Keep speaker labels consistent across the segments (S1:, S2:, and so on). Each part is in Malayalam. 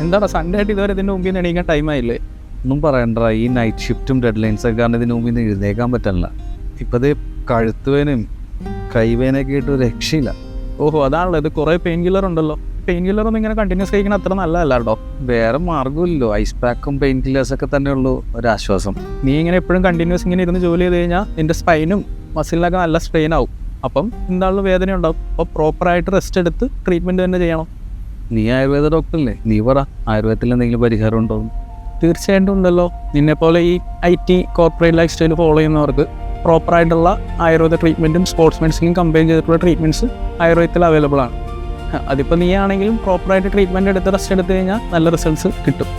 S1: എന്താണ് സൺഡേ ആയിട്ട് ഇതുവരെ ഇതിൻ്റെ മുമ്പിൽ നിന്ന് എണീക്കാൻ ടൈമായില്ലേ?
S2: ഒന്നും പറയണ്ട, ഈ നൈറ്റ് ഷിഫ്റ്റും ഡെഡ് ലൈൻസൊക്കെ കാരണം ഇതിന് മുമ്പിൽ നിന്ന് എഴുന്നേക്കാൻ പറ്റില്ല. ഇപ്പം ഇത് കഴുത്തുവേനും കൈവേനൊക്കെ ആയിട്ട് ഒരു രക്ഷയില്ല.
S1: ഓഹോ, അതാണല്ലോ. ഇത് കുറേ പെയിൻ കില്ലർ ഉണ്ടല്ലോ. പെയിൻ കില്ലറൊന്നും ഇങ്ങനെ കണ്ടിന്യൂസ് കഴിക്കണം അത്ര നല്ലതല്ല കേട്ടോ.
S2: വേറെ മാർഗ്ഗമില്ലല്ലോ, ഐസ് പാക്കും പെയിൻ കില്ലേഴ്സൊക്കെ തന്നെ ഉള്ളൂ ഒരാശ്വാസം.
S1: നീ ഇങ്ങനെ എപ്പോഴും കണ്ടിന്യൂസ് ഇങ്ങനെ ഇരുന്ന് ജോലി ചെയ്ത് കഴിഞ്ഞാൽ നിൻ്റെ സ്പൈനും മസിലിനൊക്കെ നല്ല സ്ട്രെയിൻ ആവും. അപ്പം എന്താണല്ലോ വേദന ഉണ്ടാവും. അപ്പോൾ പ്രോപ്പറായിട്ട് റെസ്റ്റ് എടുത്ത് ട്രീറ്റ്മെൻറ്റ് തന്നെ ചെയ്യണം.
S2: നീ ആയുർവേദ ഡോക്ടറല്ലേ, നീ പറ ആയുർവേദത്തിൽ എന്തെങ്കിലും പരിഹാരം ഉണ്ടോ?
S1: തീർച്ചയായിട്ടും ഉണ്ടല്ലോ. നിന്നെപ്പോലെ ഈ IT corporate life style follow ചെയ്യുന്നവർക്ക് പ്രോപ്പറായിട്ടുള്ള ആയുർവേദ ട്രീറ്റ്മെൻറ്റും സ്പോർട്സ് മെഡിസിനും കമ്പൈൻ ചെയ്തിട്ടുള്ള ട്രീറ്റ്മെൻറ്റ്സ് ആയുർവേദത്തിൽ അവൈലബിൾ ആണ്. അതിപ്പോൾ നീ ആണെങ്കിലും പ്രോപ്പറായിട്ട് ട്രീറ്റ്മെൻറ്റ് എടുത്ത് റെസ്റ്റ് എടുത്ത് കഴിഞ്ഞാൽ നല്ല റിസൾട്ട്സ് കിട്ടും.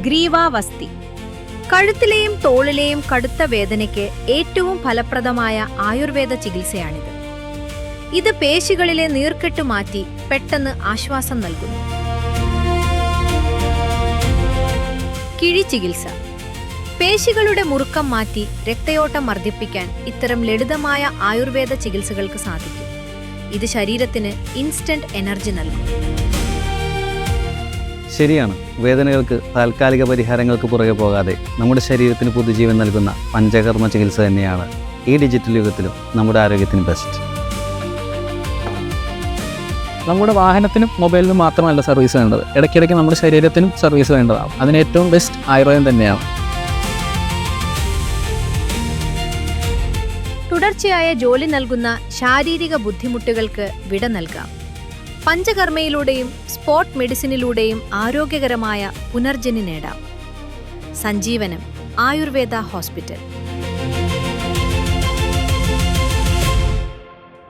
S3: ഗ്രീവാവസ്തി കഴുത്തിലെയും തോളിലെയും കടുത്ത വേദനയ്ക്ക് ഏറ്റവും ഫലപ്രദമായ ആയുർവേദ ചികിത്സയാണിത്. ഇത് പേശികളിലെ നീർക്കെട്ട് മാറ്റി പെട്ടെന്ന് ആശ്വാസം നൽകുന്നു. കിഴി ചികിത്സ പേശികളുടെ മുറുക്കം മാറ്റി രക്തയോട്ടം വർദ്ധിപ്പിക്കാൻ ഇത്തരം ലളിതമായ ആയുർവേദ ചികിത്സകൾക്ക് സാധിക്കും. ഇത് ശരീരത്തിന് ഇൻസ്റ്റന്റ് എനർജി നൽകും.
S2: ശരിയാണ്, വേദനകൾക്ക് താൽക്കാലിക പരിഹാരങ്ങൾക്ക് പുറകെ പോകാതെ നമ്മുടെ ശരീരത്തിന് പുതുജീവൻ നൽകുന്ന പഞ്ചകർമ്മ ചികിത്സ തന്നെയാണ് ഈ ഡിജിറ്റൽ യുഗത്തിലും നമ്മുടെ ആരോഗ്യത്തിന് ബെസ്റ്റ്.
S1: നമ്മുടെ വാഹനത്തിനും മൊബൈലിനും മാത്രമല്ല സർവീസ് വേണ്ടത്, ഇടയ്ക്കിടയ്ക്ക് നമ്മുടെ ശരീരത്തിനും സർവീസ് വേണ്ടതാണ്. അതിന് ഏറ്റവും ബെസ്റ്റ് ആയുർവേദം തന്നെയാണ്.
S3: തുടർച്ചയായ ജോലി നൽകുന്ന ശാരീരിക ബുദ്ധിമുട്ടുകൾക്ക് വിട നൽകാം. പഞ്ചകർമ്മയിലൂടെയും സ്പോർട്ട് മെഡിസിനിലൂടെയും ആരോഗ്യകരമായ പുനർജനി നേടാം. സഞ്ജീവനം ആയുർവേദ ഹോസ്പിറ്റൽ.